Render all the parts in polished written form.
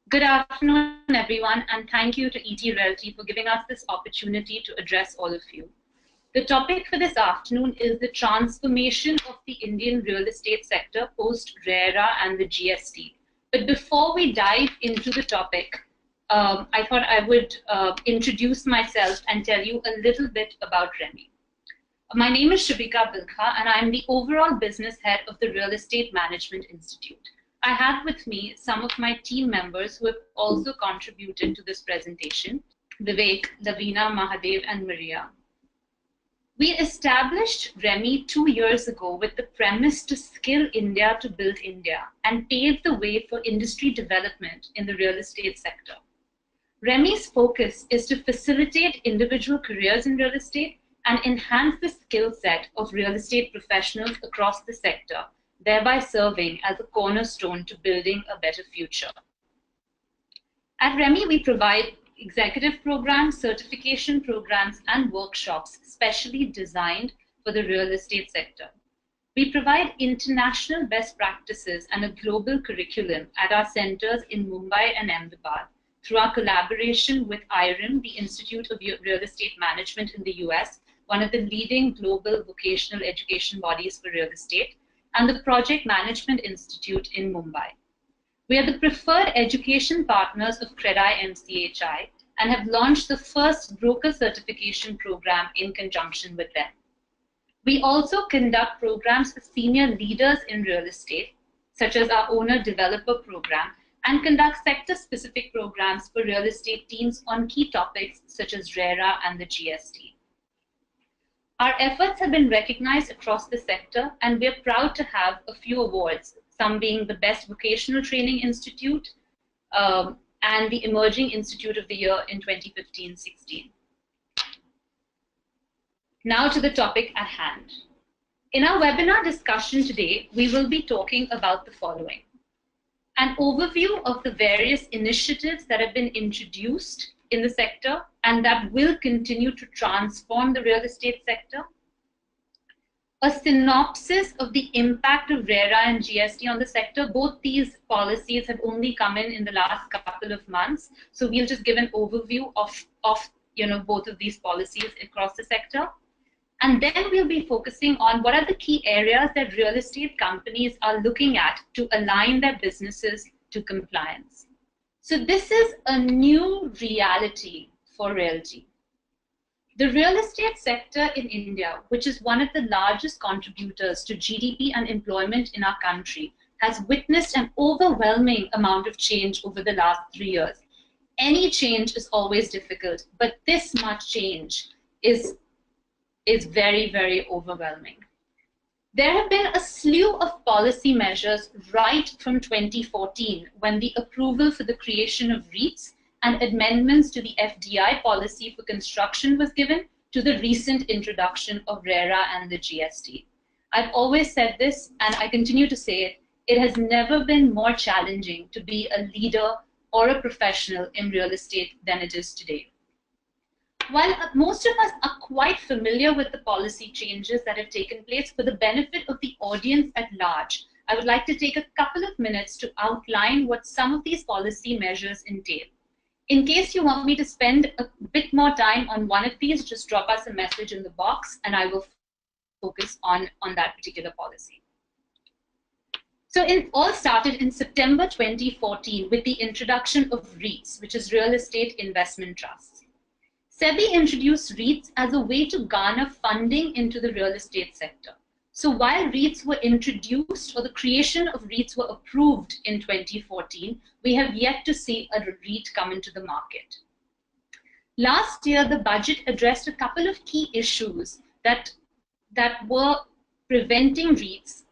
Good afternoon, everyone, and thank you to ETRealty for giving us this opportunity to address all of you. The topic for this afternoon is the transformation of the Indian real estate sector post-RERA and the GST. But before we dive into the topic, I thought I would introduce myself and tell you a little bit about REMI. My name is Shubika Bilkha, and I'm the overall business head of the Real Estate Management Institute. I have with me some of my team members who have also contributed to this presentation: Vivek, Lavina, Mahadev, and Maria. We established REMI 2 years ago with the premise to skill India to build India and pave the way for industry development in the real estate sector. REMI's focus is to facilitate individual careers in real estate and enhance the skill set of real estate professionals across the sector, thereby serving as a cornerstone to building a better future. At REMI, we provide executive programs, certification programs, and workshops specially designed for the real estate sector. We provide international best practices and a global curriculum at our centers in Mumbai and Ahmedabad through our collaboration with IREM, the Institute of Real Estate Management in the US, one of the leading global vocational education bodies for real estate, and the Project Management Institute in Mumbai. We are the preferred education partners of CREDI MCHI and have launched the first broker certification program in conjunction with them. We also conduct programs for senior leaders in real estate, such as our owner-developer program, and conduct sector-specific programs for real estate teams on key topics such as RERA and the GST. Our efforts have been recognized across the sector, and we are proud to have a few awards, some being the Best Vocational Training Institute and the Emerging Institute of the Year in 2015-16. Now to the topic at hand. In our webinar discussion today, we will be talking about the following: an overview of the various initiatives that have been introduced in the sector and that will continue to transform the real estate sector, a synopsis of the impact of RERA and GST on the sector. Both these policies have only come in the last couple of months, so we'll just give an overview of both of these policies across the sector. And then we'll be focusing on what are the key areas that real estate companies are looking at to align their businesses to compliance. So this is a new reality for realty. The real estate sector in India, which is one of the largest contributors to GDP and employment in our country, has witnessed an overwhelming amount of change over the last 3 years. Any change is always difficult, but this much change is very, very overwhelming. There have been a slew of policy measures right from 2014, when the approval for the creation of REITs and amendments to the FDI policy for construction was given, to the recent introduction of RERA and the GST. I've always said this, and I continue to say it: it has never been more challenging to be a leader or a professional in real estate than it is today. While most of us are quite familiar with the policy changes that have taken place, for the benefit of the audience at large, I would like to take a couple of minutes to outline what some of these policy measures entail. In case you want me to spend a bit more time on one of these, just drop us a message in the box and I will focus on that particular policy. So it all started in September 2014 with the introduction of REITs, which is Real Estate Investment Trusts. SEBI introduced REITs as a way to garner funding into the real estate sector. So while REITs were introduced, or the creation of REITs were approved in 2014, we have yet to see a REIT come into the market. Last year, the budget addressed a couple of key issues that were preventing REITs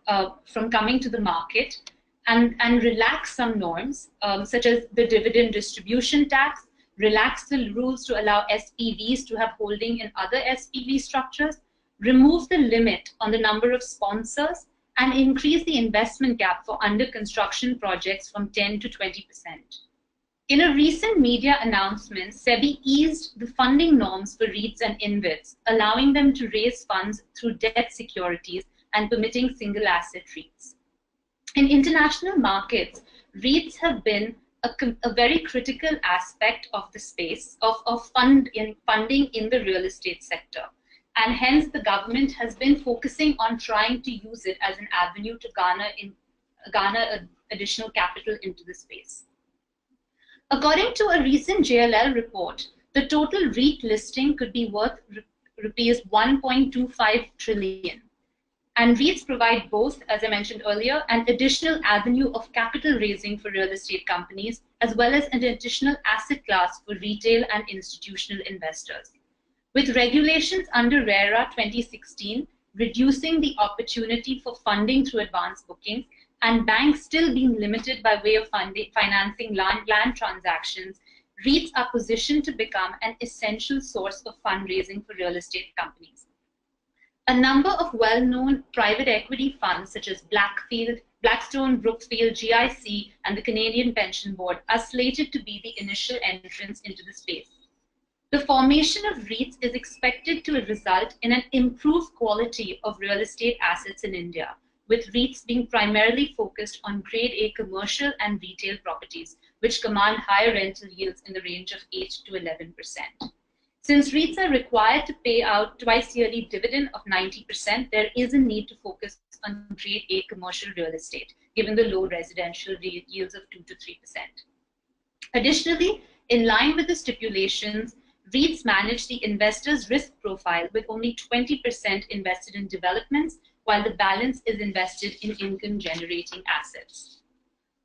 from coming to the market and relax some norms, such as the dividend distribution tax, relax the rules to allow SPVs to have holding in other SPV structures, remove the limit on the number of sponsors, and increase the investment gap for under construction projects from 10 to 20%. In a recent media announcement, SEBI eased the funding norms for REITs and InvITs, allowing them to raise funds through debt securities and permitting single asset REITs. In international markets, REITs have been a very critical aspect of the space of funding in the real estate sector. And hence the government has been focusing on trying to use it as an avenue to garner additional capital into the space. According to a recent JLL report, the total REIT listing could be worth rupees 1.25 trillion. And REITs provide both, as I mentioned earlier, an additional avenue of capital raising for real estate companies, as well as an additional asset class for retail and institutional investors. With regulations under RERA 2016 reducing the opportunity for funding through advance bookings, and banks still being limited by way of financing land transactions, REITs are positioned to become an essential source of fundraising for real estate companies. A number of well-known private equity funds such as Blackstone, Brookfield, GIC, and the Canadian Pension Board are slated to be the initial entrants into the space. The formation of REITs is expected to result in an improved quality of real estate assets in India, with REITs being primarily focused on Grade A commercial and retail properties, which command higher rental yields in the range of 8 to 11%. Since REITs are required to pay out twice-yearly dividend of 90%, there is a need to focus on Grade A commercial real estate, given the low residential yields of 2 to 3%. Additionally, in line with the stipulations, REITs manage the investor's risk profile with only 20% invested in developments, while the balance is invested in income-generating assets.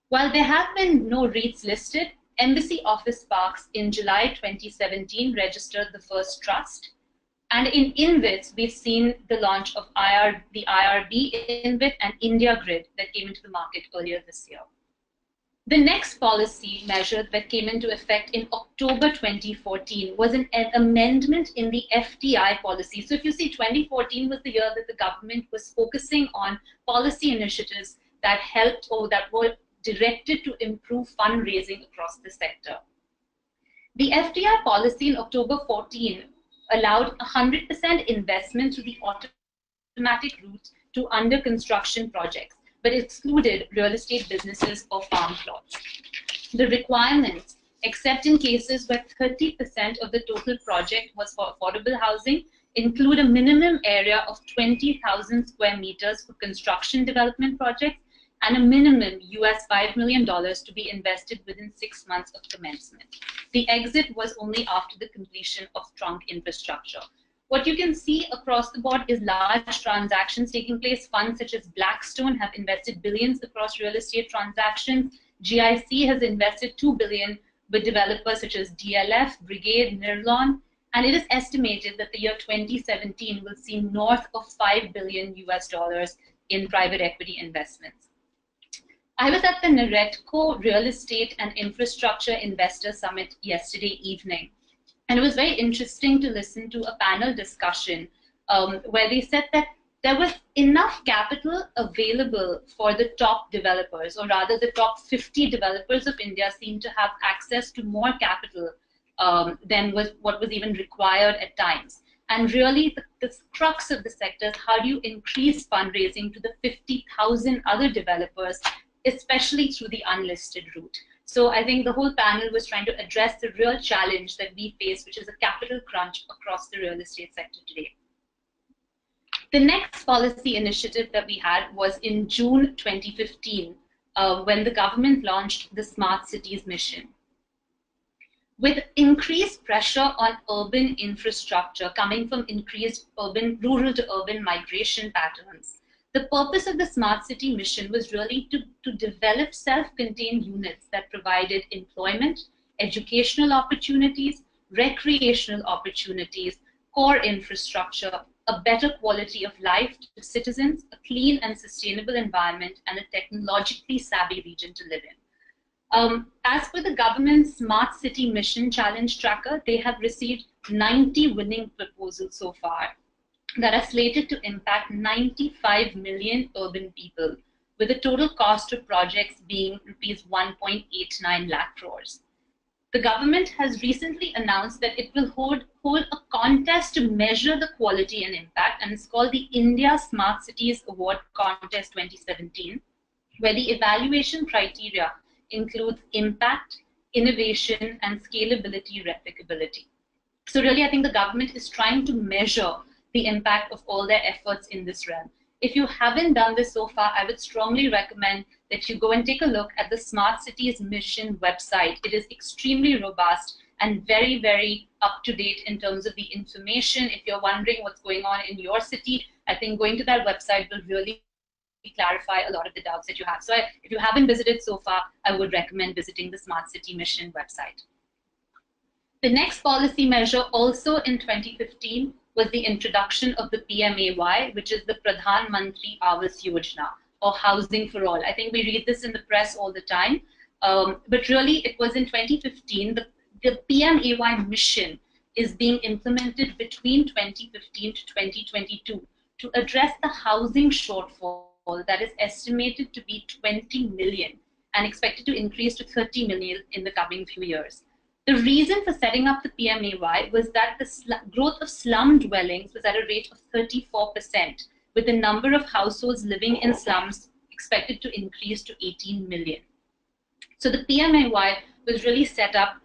While there have been no REITs listed, Embassy Office Parks in July 2017 registered the first trust. And in InvITs, we've seen the launch of the IRB InvIT and India Grid that came into the market earlier this year. The next policy measure that came into effect in October 2014 was an amendment in the FDI policy. So if you see, 2014 was the year that the government was focusing on policy initiatives that helped or that were directed to improve fundraising across the sector. The FDI policy in October 14 allowed 100% investment through the automatic route to under construction projects, but excluded real estate businesses or farm plots. The requirements, except in cases where 30% of the total project was for affordable housing, include a minimum area of 20,000 square meters for construction development projects and a minimum $5 million to be invested within 6 months of commencement. The exit was only after the completion of trunk infrastructure. What you can see across the board is large transactions taking place. Funds such as Blackstone have invested billions across real estate transactions. GIC has invested $2 billion with developers such as DLF, Brigade, Nirlon, and it is estimated that the year 2017 will see north of $5 billion in private equity investments. I was at the Naretco Real Estate and Infrastructure Investor Summit yesterday evening. And it was very interesting to listen to a panel discussion where they said that there was enough capital available for the top developers, or rather the top 50 developers of India seem to have access to more capital than what was even required at times. And really the crux of the sector is how do you increase fundraising to the 50,000 other developers, especially through the unlisted route. So I think the whole panel was trying to address the real challenge that we face, which is a capital crunch across the real estate sector today. The next policy initiative that we had was in June 2015, when the government launched the Smart Cities mission. With increased pressure on urban infrastructure coming from increased rural to urban migration patterns, the purpose of the Smart City mission was really to develop self-contained units that provided employment, educational opportunities, recreational opportunities, core infrastructure, a better quality of life to citizens, a clean and sustainable environment, and a technologically savvy region to live in. As per the government's Smart City Mission Challenge Tracker, they have received 90 winning proposals so far that are slated to impact 95 million urban people, with the total cost of projects being rupees 1.89 lakh crores. The government has recently announced that it will hold a contest to measure the quality and impact, and it's called the India Smart Cities Award Contest 2017, where the evaluation criteria includes impact, innovation, and scalability replicability. So really, I think the government is trying to measure the impact of all their efforts in this realm. If you haven't done this so far, I would strongly recommend that you go and take a look at the Smart Cities Mission website. It is extremely robust and very, very up to date in terms of the information. If you're wondering what's going on in your city, I think going to that website will really clarify a lot of the doubts that you have. So if you haven't visited so far, I would recommend visiting the Smart City Mission website. The next policy measure, also in 2015, was the introduction of the PMAY, which is the Pradhan Mantri Awas Yojana, or Housing for All. I think we read this in the press all the time, but really it was in 2015. The PMAY mission is being implemented between 2015 to 2022 to address the housing shortfall that is estimated to be 20 million and expected to increase to 30 million in the coming few years. The reason for setting up the PMAY was that the growth of slum dwellings was at a rate of 34%, with the number of households living in slums expected to increase to 18 million. So the PMAY was really set up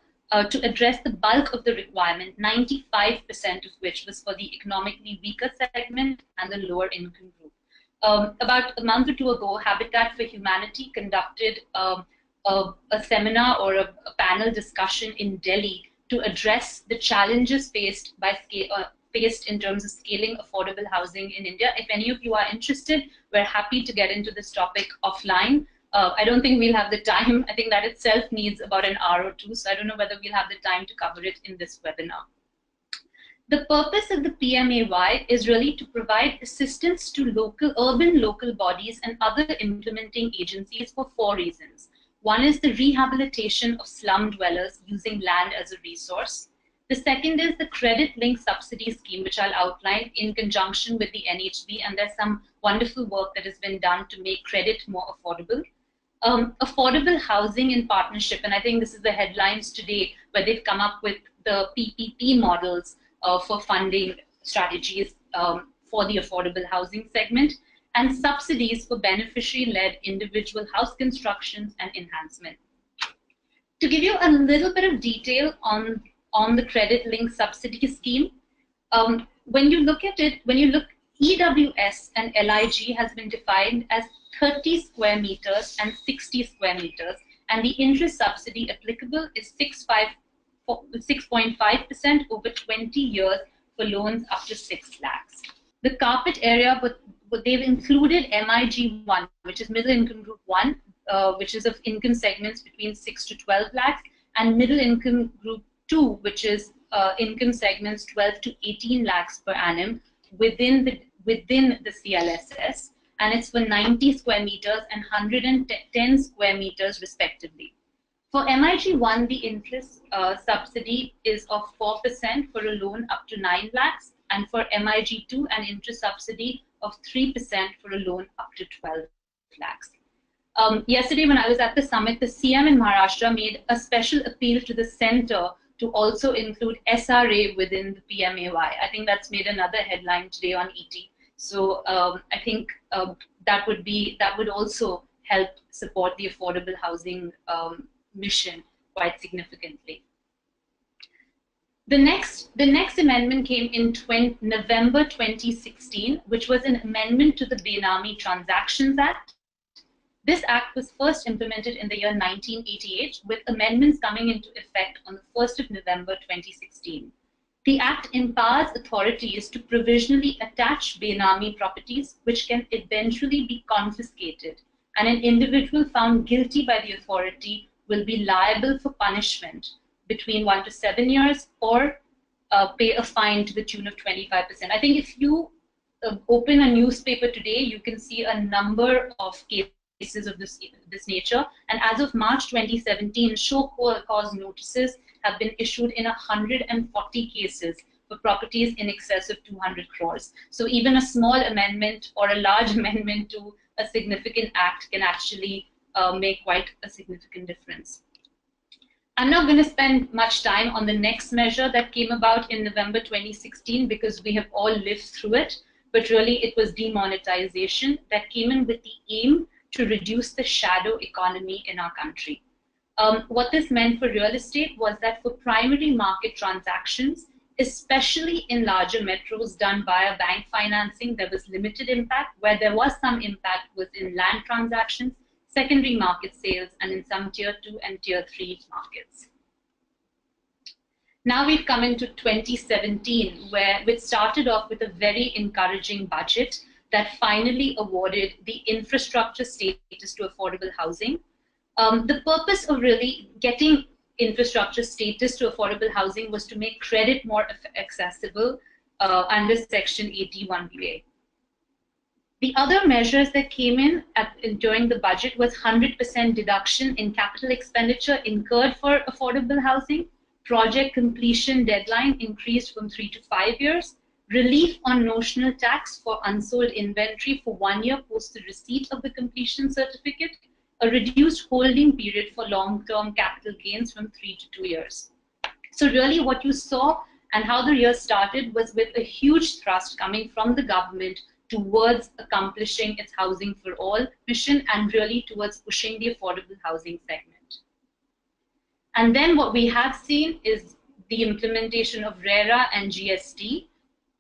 to address the bulk of the requirement, 95% of which was for the economically weaker segment and the lower income group. About a month or two ago, Habitat for Humanity conducted a seminar or a panel discussion in Delhi to address the challenges faced in terms of scaling affordable housing in India. If any of you are interested, we're happy to get into this topic offline. I don't think we'll have the time. I think that itself needs about an hour or two, so I don't know whether we'll have the time to cover it in this webinar. The purpose of the PMAY is really to provide assistance to urban local bodies and other implementing agencies for 4 reasons. One is the rehabilitation of slum dwellers using land as a resource. The second is the credit-linked subsidy scheme, which I'll outline in conjunction with the NHB, and there's some wonderful work that has been done to make credit more affordable. Affordable housing in partnership, and I think this is the headlines today, where they've come up with the PPP models for funding strategies for the affordable housing segment, and subsidies for beneficiary-led individual house constructions and enhancement. To give you a little bit of detail on the credit-linked subsidy scheme, when you look at it, EWS and LIG has been defined as 30 square meters and 60 square meters, and the interest subsidy applicable is 6.5% over 20 years for loans up to 6 lakhs. The carpet area, but they've included MIG1, which is middle income group 1, which is of income segments between 6 to 12 lakhs, and middle income group 2, which is income segments 12 to 18 lakhs per annum within the CLSS, and it's for 90 square meters and 110 square meters respectively. For MIG1, the interest subsidy is of 4% for a loan up to 9 lakhs, and for MIG2, an interest subsidy of 3% for a loan up to 12 lakhs. Yesterday, when I was at the summit, the CM in Maharashtra made a special appeal to the center to also include SRA within the PMAY. I think that's made another headline today on ET. So I think that would also help support the affordable housing mission quite significantly. The next amendment came in November 2016, which was an amendment to the Benami Transactions Act. This act was first implemented in the year 1988, with amendments coming into effect on the 1st of November 2016. The act empowers authorities to provisionally attach Benami properties, which can eventually be confiscated, and an individual found guilty by the authority will be liable for punishment between 1 to 7 years or pay a fine to the tune of 25%. I think if you open a newspaper today, you can see a number of cases of this nature. And as of March 2017, show cause notices have been issued in 140 cases for properties in excess of 200 crores. So even a small amendment or a large amendment to a significant act can actually make quite a significant difference. I'm not going to spend much time on the next measure that came about in November 2016 because we have all lived through it, but really it was demonetization that came in with the aim to reduce the shadow economy in our country. What this meant for real estate was that for primary market transactions, especially in larger metros done via bank financing, there was limited impact. Where there was some impact was in land transactions, secondary market sales, and in some tier 2 and tier 3 markets. Now we've come into 2017, which started off with a very encouraging budget that finally awarded the infrastructure status to affordable housing. The purpose of really getting infrastructure status to affordable housing was to make credit more accessible under Section 81BA. The other measures that came in during the budget was 100% deduction in capital expenditure incurred for affordable housing, project completion deadline increased from 3 to 5 years, relief on notional tax for unsold inventory for 1 year post the receipt of the completion certificate, a reduced holding period for long-term capital gains from 3 to 2 years. So really what you saw and how the year started was with a huge thrust coming from the government towards accomplishing its Housing for All mission and really towards pushing the affordable housing segment. And then what we have seen is the implementation of RERA and GST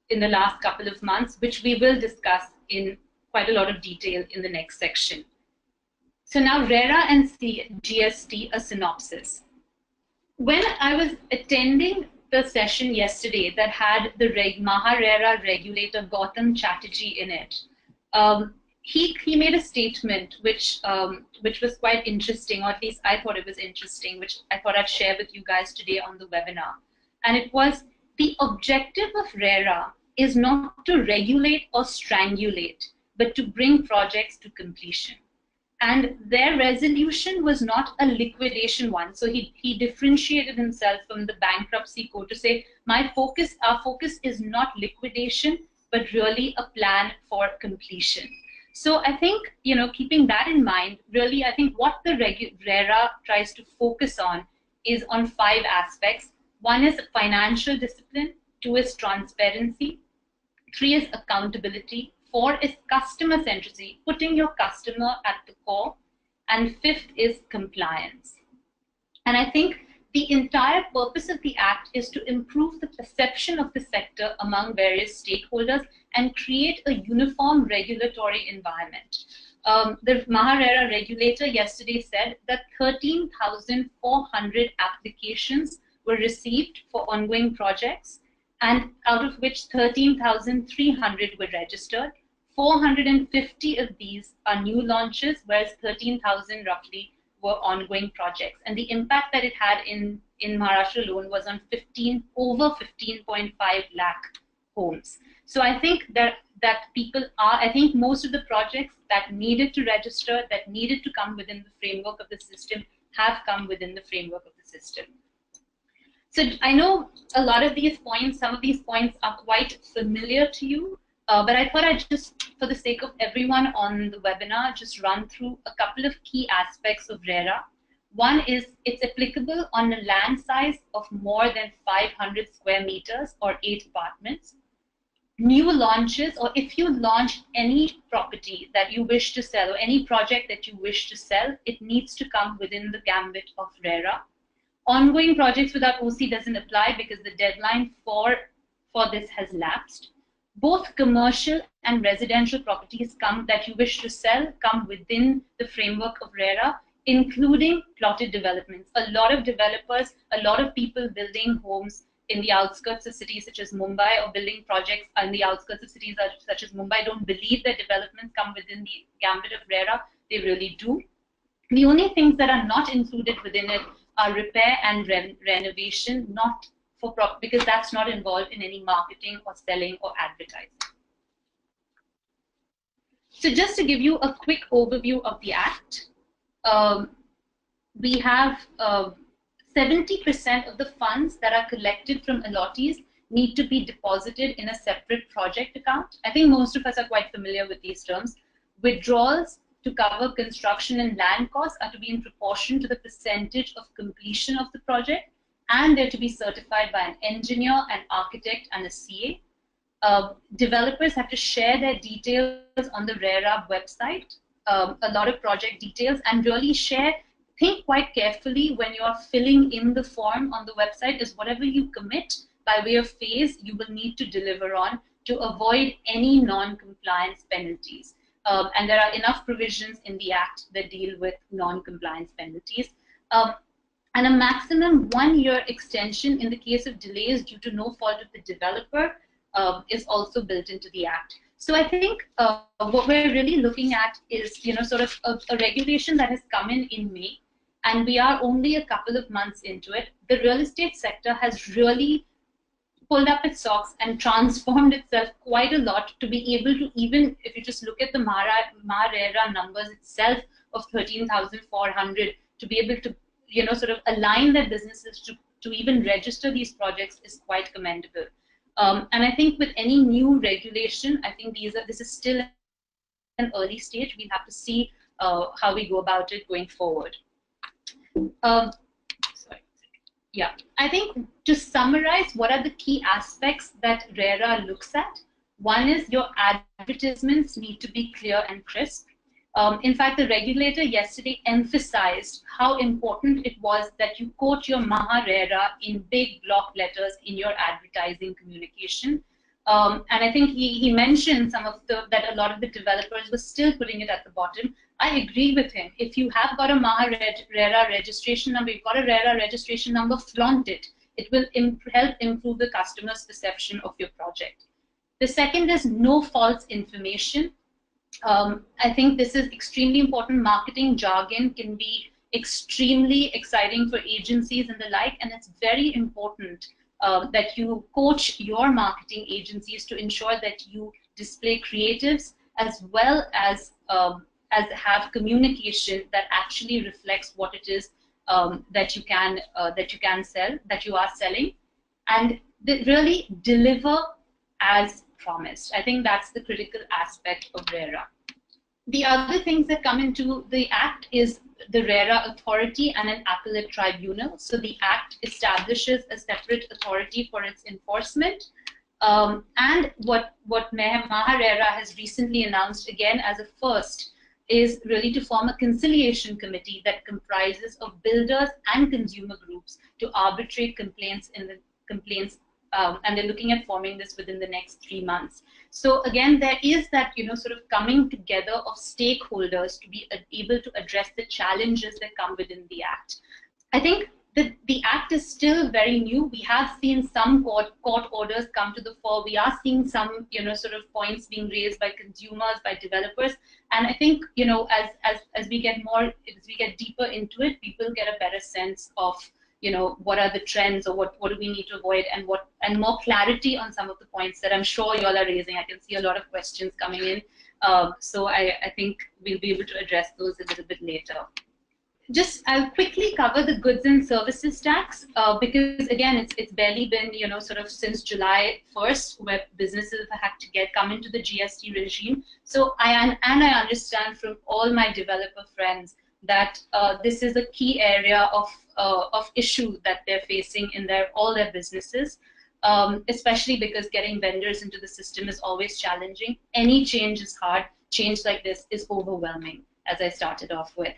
in the last couple of months, which we will discuss in quite a lot of detail in the next section. So now RERA and GST, a synopsis. When I was attending the session yesterday that had the Maha-RERA regulator Gautam Chatterjee in it, he made a statement which was quite interesting, or at least I thought it was interesting, which I thought I'd share with you guys today on the webinar. And it was, the objective of RERA is not to regulate or strangulate, but to bring projects to completion. And their resolution was not a liquidation one. So he differentiated himself from the bankruptcy code to say, our focus is not liquidation, but really a plan for completion. So I think, keeping that in mind, really, I think what the RERA tries to focus on is on 5 aspects. 1 is financial discipline, 2 is transparency, 3 is accountability, 4 is customer centricity, putting your customer at the core, and 5th is compliance. And I think the entire purpose of the Act is to improve the perception of the sector among various stakeholders and create a uniform regulatory environment. The Maha-RERA regulator yesterday said that 13,400 applications were received for ongoing projects, and out of which 13,300 were registered. 450 of these are new launches, whereas 13,000 roughly were ongoing projects. And the impact that it had in Maharashtra alone was on over 15.5 lakh homes. So I think that I think most of the projects that needed to register, that needed to come within the framework of the system, have come within the framework of the system. So I know a lot of these points, some of these points are quite familiar to you, but I thought I'd just, for the sake of everyone on the webinar, just run through a couple of key aspects of RERA. One is it's applicable on a land size of more than 500 square meters or 8 apartments. New launches, or if you launch any property that you wish to sell or any project that you wish to sell, it needs to come within the gambit of RERA. Ongoing projects without OC doesn't apply because the deadline for this has lapsed. Both commercial and residential properties that you wish to sell come within the framework of RERA, including plotted developments. A lot of developers, a lot of people building homes in the outskirts of cities such as Mumbai, or building projects in the outskirts of cities such as Mumbai, don't believe that developments come within the gambit of RERA. They really do. The only things that are not included within it are repair and renovation, because that's not involved in any marketing or selling or advertising. So just to give you a quick overview of the Act, we have 70% of the funds that are collected from allottees need to be deposited in a separate project account. I think most of us are quite familiar with these terms. Withdrawals to cover construction and land costs are to be in proportion to the percentage of completion of the project, and they're to be certified by an engineer, an architect, and a CA. Developers have to share their details on the RERA website, a lot of project details, and really share think quite carefully when you are filling in the form on the website is whatever you commit by way of phase, you will need to deliver on to avoid any non-compliance penalties. And there are enough provisions in the Act that deal with non-compliance penalties. And a maximum 1-year extension in the case of delays due to no fault of the developer is also built into the Act. So I think what we're really looking at is, sort of a regulation that has come in May, and we are only a couple of months into it. The real estate sector has really pulled up its socks and transformed itself quite a lot to be able to, even if you just look at the RERA numbers itself of 13,400, to be able to, sort of align their businesses to even register these projects is quite commendable. And I think with any new regulation, I think this is still an early stage. We'll have to see how we go about it going forward. Yeah, I think to summarize, what are the key aspects that RERA looks at? One is your advertisements need to be clear and crisp. In fact, the regulator yesterday emphasized how important it was that you quote your RERA in big block letters in your advertising communication. And I think he mentioned that a lot of the developers were still putting it at the bottom. I agree with him. If you have got a RERA registration number, you've got a RERA registration number, flaunt it. It will help improve the customer's perception of your project. The second is no false information. I think this is extremely important. Marketing jargon can be extremely exciting for agencies and the like, and it's very important that you coach your marketing agencies to ensure that you display creatives as well as have communication that actually reflects what it is that you are selling, and really deliver as promised. I think that's the critical aspect of RERA. The other things that come into the Act is the RERA authority and an appellate tribunal. So the Act establishes a separate authority for its enforcement. And what RERA has recently announced, again as a first, is really to form a conciliation committee that comprises of builders and consumer groups to arbitrate complaints and they're looking at forming this within the next 3 months. So again, there is that sort of coming together of stakeholders to be able to address the challenges that come within the Act. I think that the Act is still very new. We have seen some court orders come to the fore. We are seeing some sort of points being raised by consumers, by developers, and I think as we get deeper into it, people get a better sense of what are the trends, or what do we need to avoid, and more clarity on some of the points that I'm sure you all are raising. I can see a lot of questions coming in, so I think we'll be able to address those a little bit later. I'll quickly cover the goods and services tax because again, it's barely been sort of since July 1st where businesses have had to come into the GST regime. So I understand from all my developer friends that this is a key area of issue that they're facing in all their businesses, especially because getting vendors into the system is always challenging. Any change is hard. Change like this is overwhelming, as I started off with.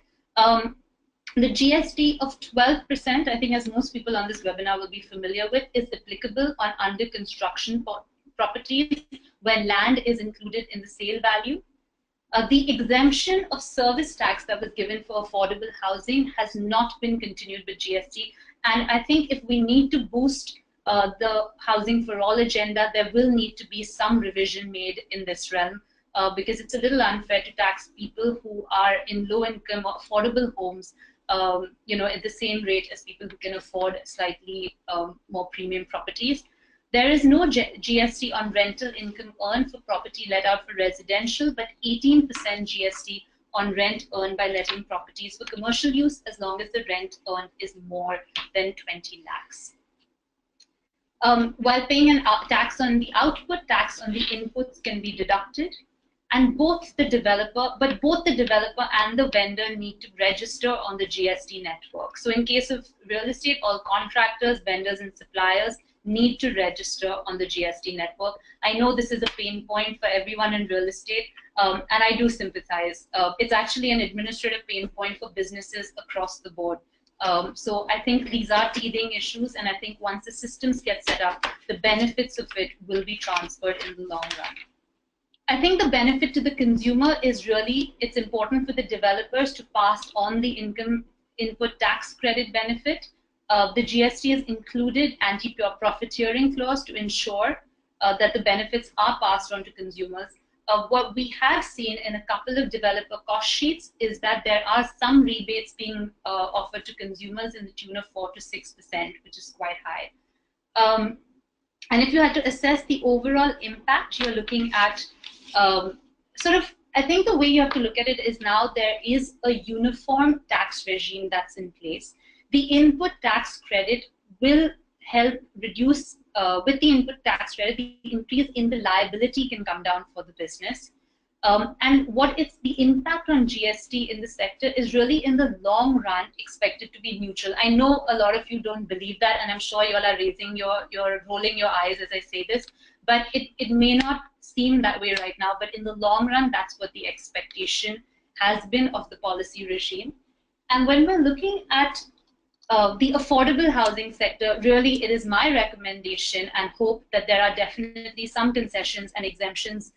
The GST of 12%, I think as most people on this webinar will be familiar with, is applicable on under construction properties where land is included in the sale value. The exemption of service tax that was given for affordable housing has not been continued with GST. And I think if we need to boost the Housing for All agenda, there will need to be some revision made in this realm because it's a little unfair to tax people who are in low-income or affordable homes at the same rate as people who can afford slightly more premium properties. There is no GST on rental income earned for property let out for residential, but 18% GST on rent earned by letting properties for commercial use as long as the rent earned is more than 20 lakhs. While paying an tax on the output, tax on the inputs can be deducted. And both the developer and the vendor need to register on the GST network. So in case of real estate, all contractors, vendors, and suppliers need to register on the GST network. I know this is a pain point for everyone in real estate, and I do sympathize. It's actually an administrative pain point for businesses across the board. So I think these are teething issues, and I think once the systems get set up, the benefits of it will be transferred in the long run. I think the benefit to the consumer is really, it's important for the developers to pass on the income input tax credit benefit. The GST has included anti-profiteering clause to ensure that the benefits are passed on to consumers. What we have seen in a couple of developer cost sheets is that there are some rebates being offered to consumers in the tune of 4 to 6%, which is quite high. And if you had to assess the overall impact, you're looking at I think the way you have to look at it is now there is a uniform tax regime that's in place. The input tax credit will help reduce, with the input tax credit, the increase in the liability can come down for the business. And the impact on GST in the sector is really in the long run expected to be neutral. I know a lot of you don't believe that, and I'm sure you all are you're rolling your eyes as I say this, but it may not seem that way right now, but in the long run, that's what the expectation has been of the policy regime. And when we're looking at the affordable housing sector, really it is my recommendation and hope that there are definitely some concessions and exemptions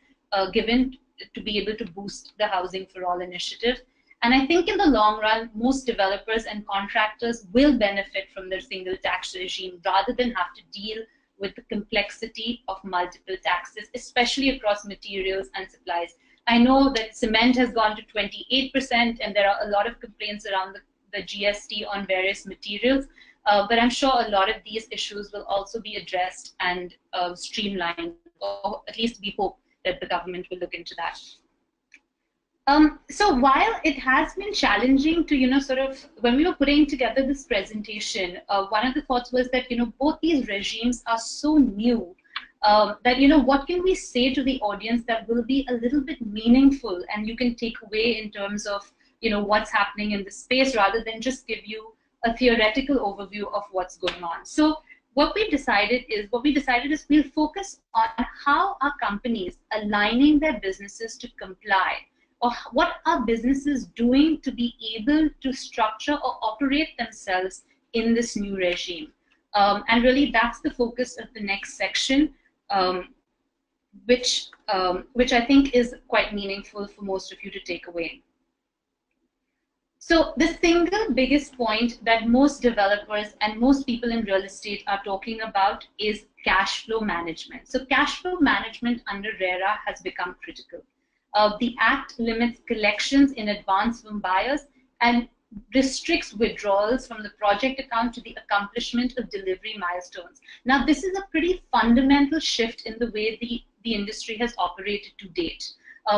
given to be able to boost the Housing for All initiative. And I think in the long run, most developers and contractors will benefit from the single tax regime rather than have to deal with the complexity of multiple taxes, especially across materials and supplies. I know that cement has gone to 28%, and there are a lot of complaints around the GST on various materials, but I'm sure a lot of these issues will also be addressed and streamlined, or at least we hope that the government will look into that. So while it has been challenging to, when we were putting together this presentation, one of the thoughts was that, both these regimes are so new that, what can we say to the audience that will be a little bit meaningful and you can take away in terms of, what's happening in the space rather than just give you a theoretical overview of what's going on. So what we decided is we'll focus on how are companies aligning their businesses to comply, or what are businesses doing to be able to structure or operate themselves in this new regime. And really that's the focus of the next section, which I think is quite meaningful for most of you to take away. So the single biggest point that most developers and most people in real estate are talking about is cash flow management. So cash flow management under RERA has become critical. The Act limits collections in advance from buyers and restricts withdrawals from the project account to the accomplishment of delivery milestones. Now, this is a pretty fundamental shift in the way the industry has operated to date,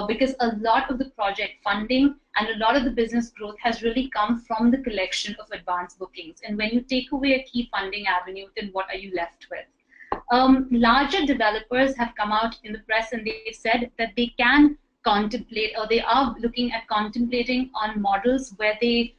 because a lot of the project funding and a lot of the business growth has really come from the collection of advance bookings. And when you take away a key funding avenue, then what are you left with? Larger developers have come out in the press and they've said that they can contemplate, or they are looking at contemplating on models where they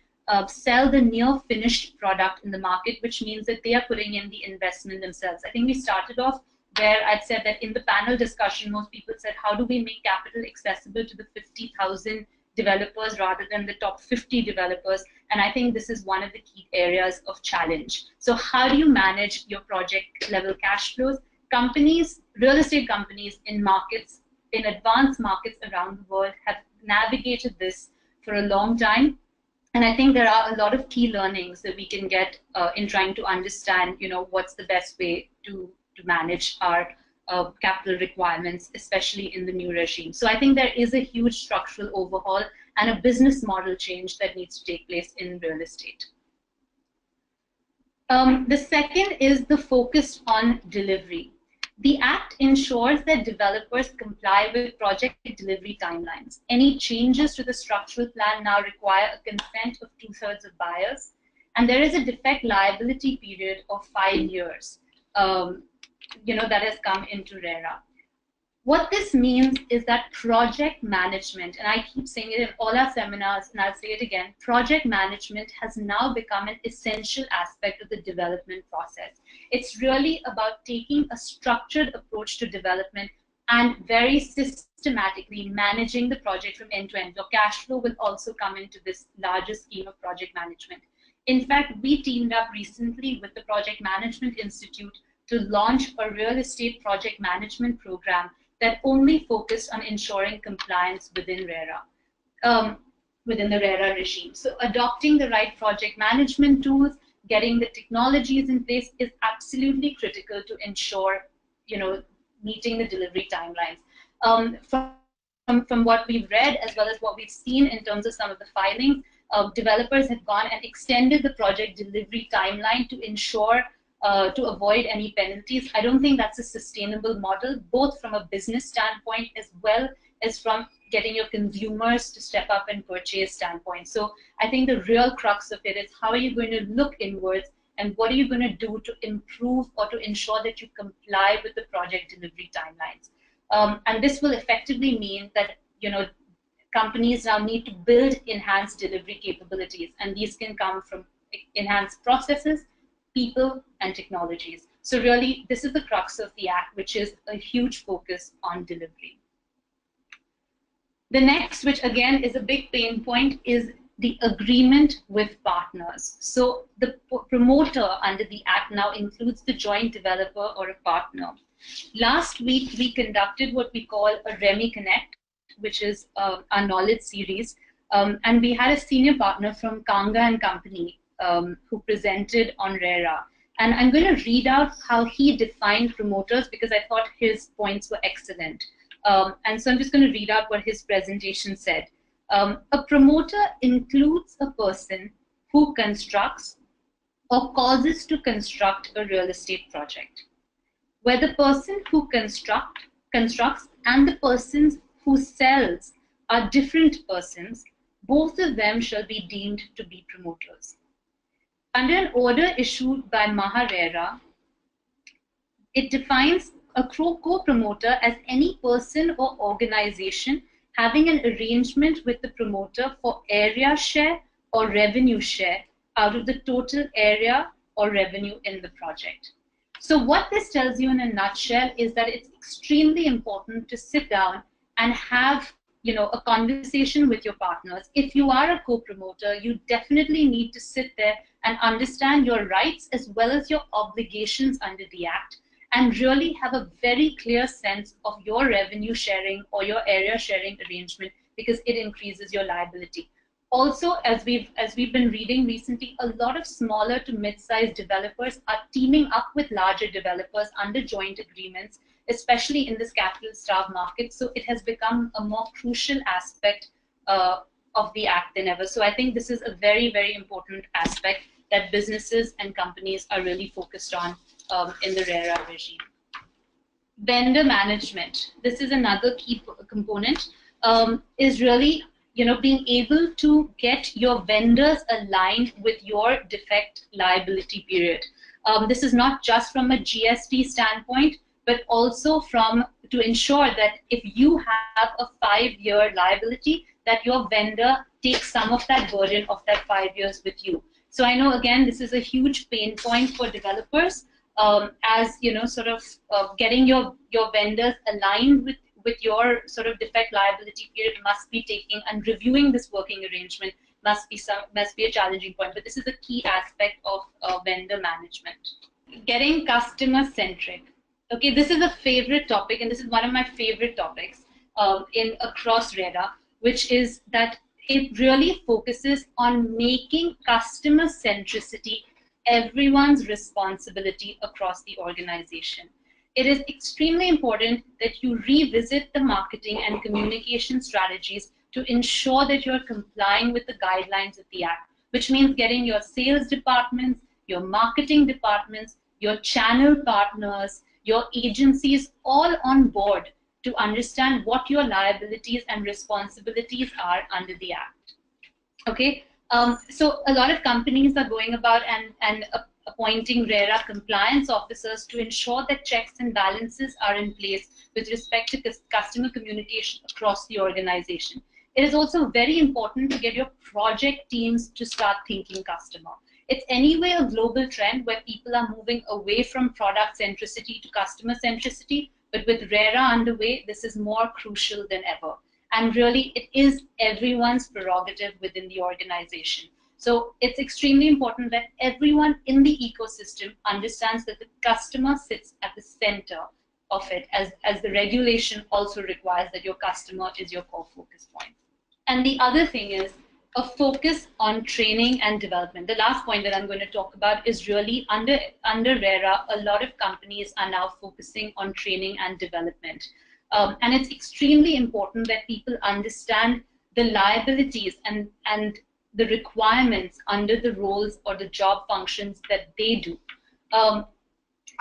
sell the near finished product in the market, which means that they are putting in the investment themselves. I think we started off where I'd said that in the panel discussion, most people said, how do we make capital accessible to the 50,000 developers rather than the top 50 developers? And I think this is one of the key areas of challenge. So how do you manage your project level cash flows? Companies, real estate companies in markets, in advanced markets around the world have navigated this for a long time. And I think there are a lot of key learnings that we can get in trying to understand, what's the best way to manage our capital requirements, especially in the new regime. So I think there is a huge structural overhaul and a business model change that needs to take place in real estate. The second is the focus on delivery. The Act ensures that developers comply with project delivery timelines. Any changes to the structural plan now require a consent of 2/3 of buyers, and there is a defect liability period of 5 years, that has come into RERA. What this means is that project management, and I keep saying it in all our seminars, and I'll say it again, project management has now become an essential aspect of the development process. It's really about taking a structured approach to development and very systematically managing the project from end to end. Your cash flow will also come into this larger scheme of project management. In fact, we teamed up recently with the Project Management Institute to launch a real estate project management program that only focused on ensuring compliance within RERA, within the RERA regime. So adopting the right project management tools, getting the technologies in place is absolutely critical to ensure, meeting the delivery timelines. From what we've read, as well as what we've seen in terms of some of the filings, developers have gone and extended the project delivery timeline to ensure to avoid any penalties. I don't think that's a sustainable model, both from a business standpoint as well as from getting your consumers to step up and purchase standpoint. So I think the real crux of it is, how are you going to look inwards and what are you going to do to improve or to ensure that you comply with the project delivery timelines? And this will effectively mean that companies now need to build enhanced delivery capabilities, and these can come from enhanced processes, people, and technologies. So really, this is the crux of the Act, which is a huge focus on delivery. The next, which again is a big pain point, is the agreement with partners. So the promoter under the Act now includes the joint developer or a partner. Last week, we conducted what we call a REMI Connect, which is our knowledge series, and we had a senior partner from Kanga and Company who presented on RERA. And I'm going to read out how he defined promoters, because I thought his points were excellent. And so I'm just going to read out what his presentation said. A promoter includes a person who constructs or causes to construct a real estate project. Where the person who constructs and the person who sells are different persons, both of them shall be deemed to be promoters. Under an order issued by RERA, it defines a co-promoter as any person or organization having an arrangement with the promoter for area share or revenue share out of the total area or revenue in the project. So what this tells you in a nutshell is that it's extremely important to sit down and have a conversation with your partners. If you are a co-promoter, you definitely need to sit there and understand your rights as well as your obligations under the Act, and really have a very clear sense of your revenue sharing or your area sharing arrangement, because it increases your liability. Also, as we've been reading recently, a lot of smaller to mid-sized developers are teaming up with larger developers under joint agreements, especially in this capital-starved market. So it has become a more crucial aspect of the Act than ever. So I think this is a very, very important aspect that businesses and companies are really focused on in the RERA regime. Vendor management. This is another key component, is really being able to get your vendors aligned with your defect liability period. This is not just from a GST standpoint, but also to ensure that if you have a 5-year liability, that your vendor takes some of that burden of that 5 years with you. So I know, again, this is a huge pain point for developers, as getting your vendors aligned with your sort of defect liability period must be taking, and reviewing this working arrangement must be a challenging point. But this is a key aspect of vendor management. Getting customer centric. Okay, this is a favorite topic, and this is one of my favorite topics across RERA, which is that it really focuses on making customer centricity everyone's responsibility across the organization. It is extremely important that you revisit the marketing and communication strategies to ensure that you're complying with the guidelines of the Act, which means getting your sales departments, your marketing departments, your channel partners, your agencies all on board to understand what your liabilities and responsibilities are under the Act. Okay, so a lot of companies are going about and appointing RERA compliance officers to ensure that checks and balances are in place with respect to customer communication across the organization. It is also very important to get your project teams to start thinking customer. It's anyway a global trend where people are moving away from product centricity to customer centricity, but with RERA underway, this is more crucial than ever. And really, it is everyone's prerogative within the organization. So it's extremely important that everyone in the ecosystem understands that the customer sits at the center of it, as the regulation also requires that your customer is your core focus point. And the other thing is a focus on training and development. The last point that I'm going to talk about is really under RERA, a lot of companies are now focusing on training and development. And it's extremely important that people understand the liabilities and the requirements under the roles or the job functions that they do.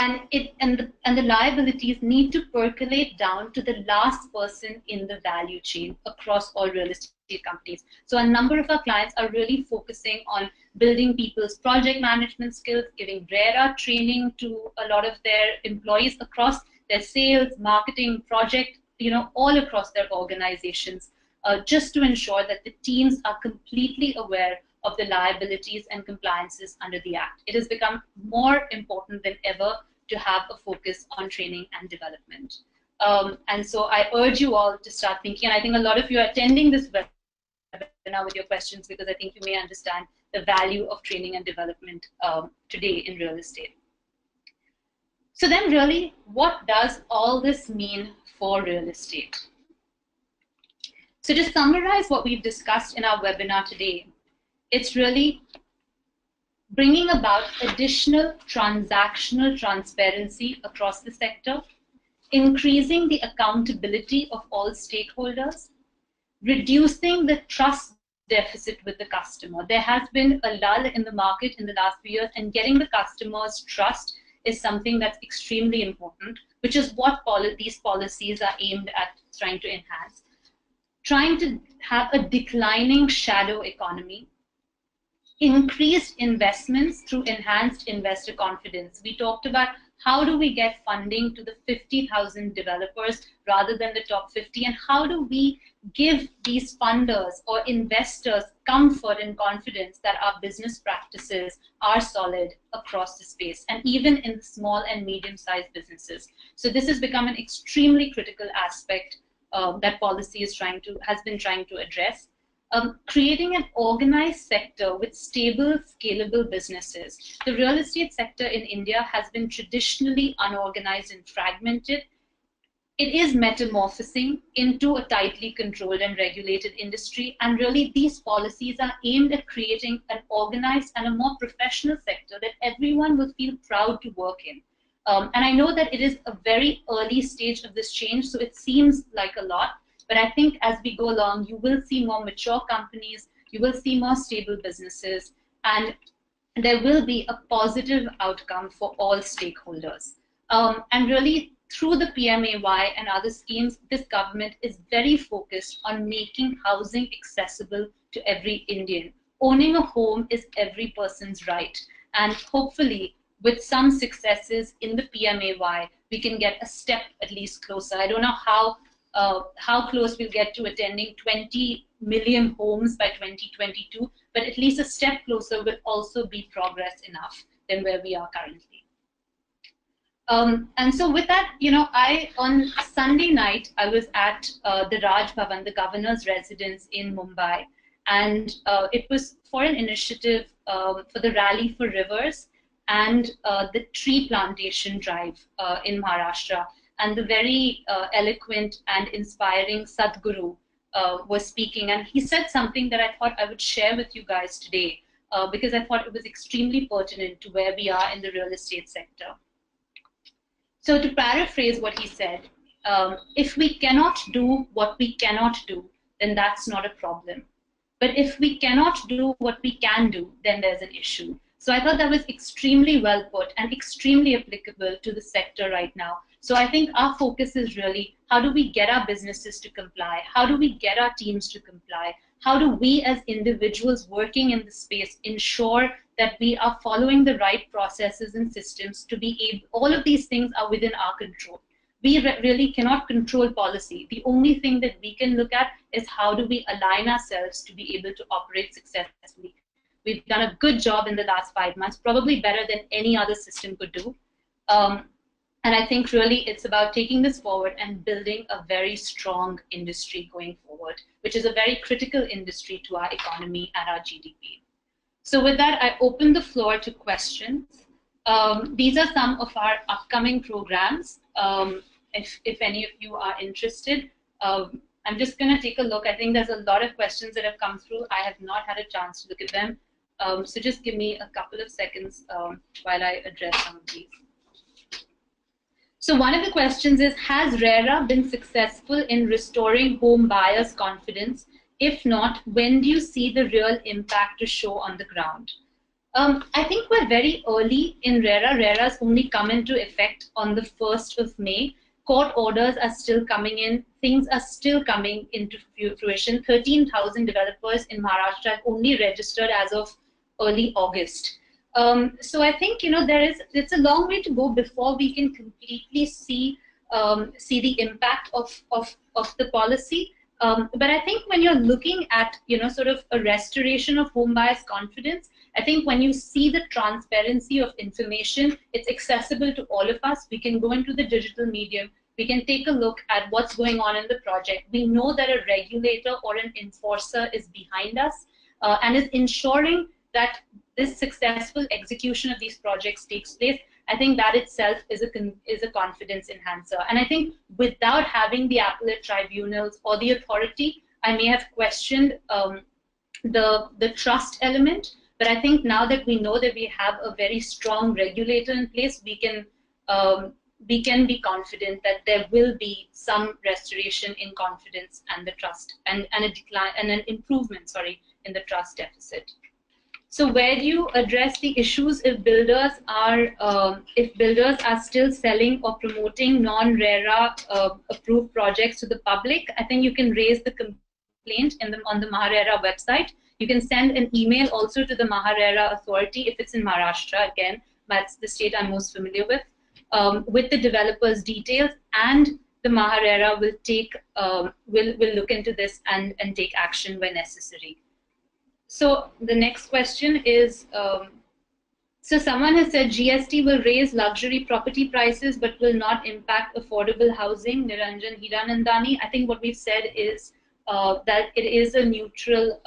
And the liabilities need to percolate down to the last person in the value chain across all real estate companies. So a number of our clients are really focusing on building people's project management skills, giving RERA training to a lot of their employees across their sales, marketing, project, all across their organizations, just to ensure that the teams are completely aware of the liabilities and compliances under the Act. It has become more important than ever to have a focus on training and development. And so I urge you all to start thinking, and I think a lot of you are attending this webinar with your questions because I think you may understand the value of training and development today in real estate. So then really, what does all this mean for real estate? So to summarize what we've discussed in our webinar today, it's really bringing about additional transactional transparency across the sector, increasing the accountability of all stakeholders, reducing the trust deficit with the customer. There has been a lull in the market in the last few years, and getting the customer's trust is something that's extremely important, which is what these policies are aimed at trying to enhance. Trying to have a declining shadow economy, increased investments through enhanced investor confidence. We talked about how do we get funding to the 50,000 developers rather than the top 50, and how do we give these funders or investors comfort and confidence that our business practices are solid across the space, and even in the small and medium-sized businesses. So this has become an extremely critical aspect that policy has been trying to address. Creating an organized sector with stable, scalable businesses. The real estate sector in India has been traditionally unorganized and fragmented. It is metamorphosing into a tightly controlled and regulated industry, and really these policies are aimed at creating an organized and a more professional sector that everyone will feel proud to work in. And I know that it is a very early stage of this change, so it seems like a lot. But I think as we go along, you will see more mature companies, you will see more stable businesses, and there will be a positive outcome for all stakeholders. And really, through the PMAY and other schemes, this government is very focused on making housing accessible to every Indian. Owning a home is every person's right. And hopefully, with some successes in the PMAY, we can get a step at least closer. I don't know how close we'll get to attending 20 million homes by 2022, but at least a step closer will also be progress enough than where we are currently. And so with that, on Sunday night, I was at the Raj Bhavan, the governor's residence in Mumbai, and it was for an initiative for the Rally for Rivers and the tree plantation drive in Maharashtra. And the very eloquent and inspiring Sadhguru was speaking, and he said something that I thought I would share with you guys today because I thought it was extremely pertinent to where we are in the real estate sector. So to paraphrase what he said, if we cannot do what we cannot do, then that's not a problem. But if we cannot do what we can do, then there's an issue. So I thought that was extremely well put and extremely applicable to the sector right now. So I think our focus is really, how do we get our businesses to comply? How do we get our teams to comply? How do we as individuals working in the space ensure that we are following the right processes and systems to be able, all of these things are within our control. We really cannot control policy. The only thing that we can look at is how do we align ourselves to be able to operate successfully. We've done a good job in the last 5 months, probably better than any other system could do. And I think really it's about taking this forward and building a very strong industry going forward, which is a very critical industry to our economy and our GDP. So with that, I open the floor to questions. These are some of our upcoming programs. If any of you are interested, I'm just going to take a look. I think there's a lot of questions that have come through. I have not had a chance to look at them. So just give me a couple of seconds while I address some of these. So one of the questions is, has RERA been successful in restoring home buyers' confidence? If not, when do you see the real impact to show on the ground? I think we're very early in RERA. RERA's only come into effect on the 1st of May. Court orders are still coming in. Things are still coming into fruition. 13,000 developers in Maharashtra have only registered as of early August. So I think it's a long way to go before we can completely see the impact of the policy. But I think when you're looking at sort of a restoration of home buyers' confidence, I think when you see the transparency of information, it's accessible to all of us. We can go into the digital medium. We can take a look at what's going on in the project. We know that a regulator or an enforcer is behind us and is ensuring that this successful execution of these projects takes place. I think that itself is a confidence enhancer. And I think without having the appellate tribunals or the authority, I may have questioned the trust element. But I think now that we know that we have a very strong regulator in place, we can be confident that there will be some restoration in confidence and the trust and a decline and an improvement, in the trust deficit. So where do you address the issues if builders are still selling or promoting non-RERA approved projects to the public? I think you can raise the complaint on the MahaRERA website. You can send an email also to the MahaRERA authority if it's in Maharashtra. Again, that's the state I'm most familiar with the developers' details, and the MahaRERA will look into this and take action where necessary. So the next question is, so someone has said GST will raise luxury property prices but will not impact affordable housing. Niranjan Hiranandani, I think what we've said is that it is a neutral,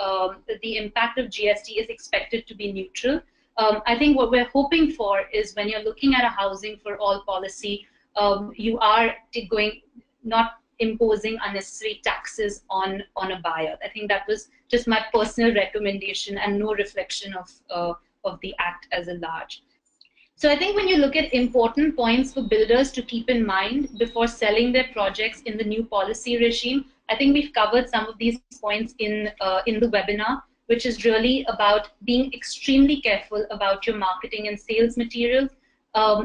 the impact of GST is expected to be neutral. I think what we're hoping for is when you're looking at a housing for all policy, you are not imposing unnecessary taxes on a buyer. I think that was just my personal recommendation and no reflection of the Act as a large. So I think when you look at important points for builders to keep in mind before selling their projects in the new policy regime, I think we've covered some of these points in the webinar, which is really about being extremely careful about your marketing and sales materials.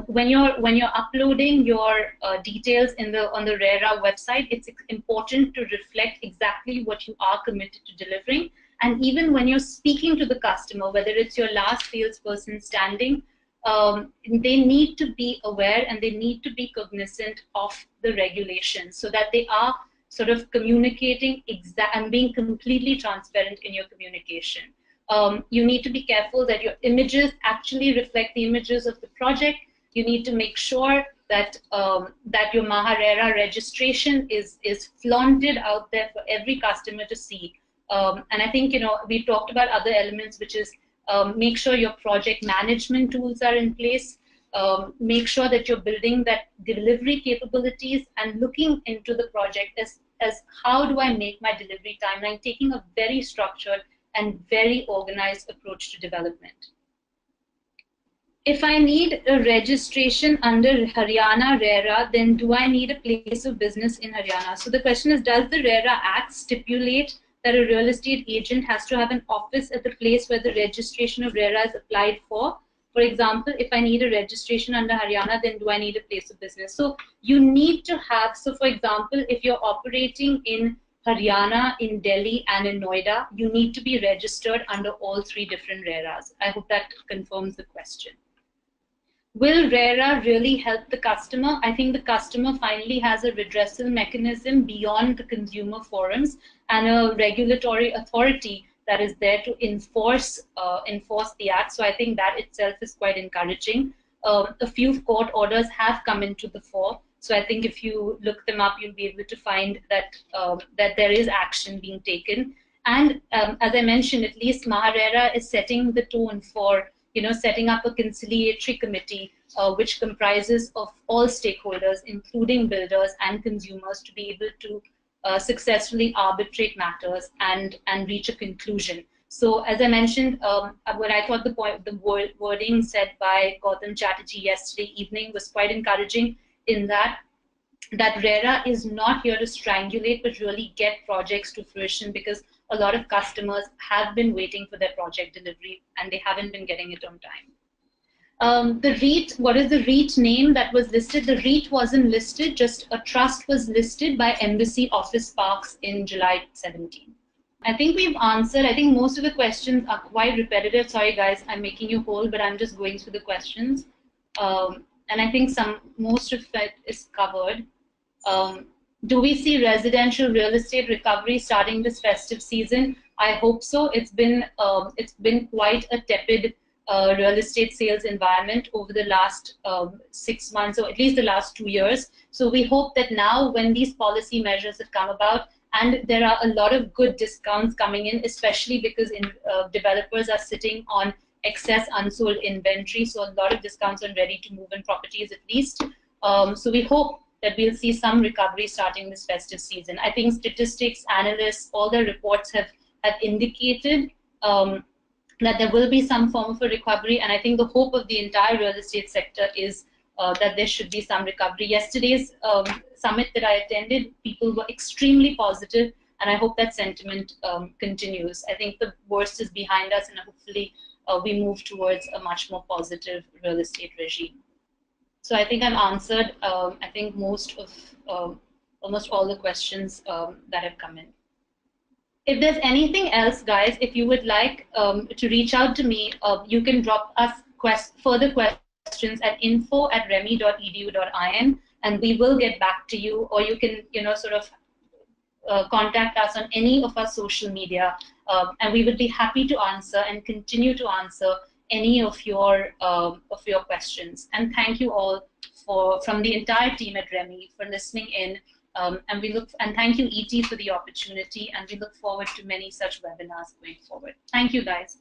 When you're uploading your details on the RERA website, it's important to reflect exactly what you are committed to delivering. And even when you're speaking to the customer, whether it's your last salesperson standing, they need to be aware and they need to be cognizant of the regulations so that they are sort of communicating and being completely transparent in your communication. You need to be careful that your images actually reflect the images of the project. You need to make sure that that your MahaRERA registration is flaunted out there for every customer to see. And I think we talked about other elements, which is make sure your project management tools are in place. Make sure that you're building that delivery capabilities and looking into the project as how do I make my delivery timeline, taking a very structured and very organized approach to development. If I need a registration under Haryana RERA, then do I need a place of business in Haryana? So the question is, does the RERA Act stipulate that a real estate agent has to have an office at the place where the registration of RERA is applied for. For example, if I need a registration under Haryana, then do I need a place of business? So you need to have, so for example, if you're operating in Haryana, in Delhi, and in Noida, you need to be registered under all 3 different RERAs. I hope that confirms the question. Will RERA really help the customer? I think the customer finally has a redressal mechanism beyond the consumer forums and a regulatory authority that is there to enforce the act. So I think that itself is quite encouraging. A few court orders have come into the fore. So I think if you look them up, you'll be able to find that that there is action being taken. And as I mentioned, at least MahaRERA is setting the tone for setting up a conciliatory committee which comprises of all stakeholders, including builders and consumers, to be able to successfully arbitrate matters and reach a conclusion. So as I mentioned, what I thought the wording said by Gautam Chatterjee yesterday evening was quite encouraging, in that RERA is not here to strangulate, but really get projects to fruition, because a lot of customers have been waiting for their project delivery and they haven't been getting it on time. The REIT, what is the REIT name that was listed? The REIT wasn't listed, just a trust was listed by Embassy Office Parks in July 17. I think we've answered, I think most of the questions are quite repetitive. Sorry guys, I'm making you whole, but I'm just going through the questions. And I think most of it is covered. Do we see residential real estate recovery starting this festive season? I hope so. It's been quite a tepid real estate sales environment over the last 6 months, or at least the last 2 years. So we hope that now, when these policy measures have come about, and there are a lot of good discounts coming in, especially because developers are sitting on excess unsold inventory, so a lot of discounts on ready-to-move-in properties at least. So we hope that we'll see some recovery starting this festive season. I think statistics, analysts, all the reports have indicated that there will be some form of a recovery, and I think the hope of the entire real estate sector is that there should be some recovery. Yesterday's summit that I attended, people were extremely positive, and I hope that sentiment continues. I think the worst is behind us, and hopefully we move towards a much more positive real estate regime. So I think I've answered, I think, almost all the questions that have come in. If there's anything else, guys, if you would like to reach out to me, you can drop us further questions at info@remi.edu.in, and we will get back to you, or you can, sort of contact us on any of our social media, and we would be happy to answer and continue to answer any of your questions. And thank you all from the entire team at REMI for listening in, and thank you ET for the opportunity, and we look forward to many such webinars going forward. Thank you guys.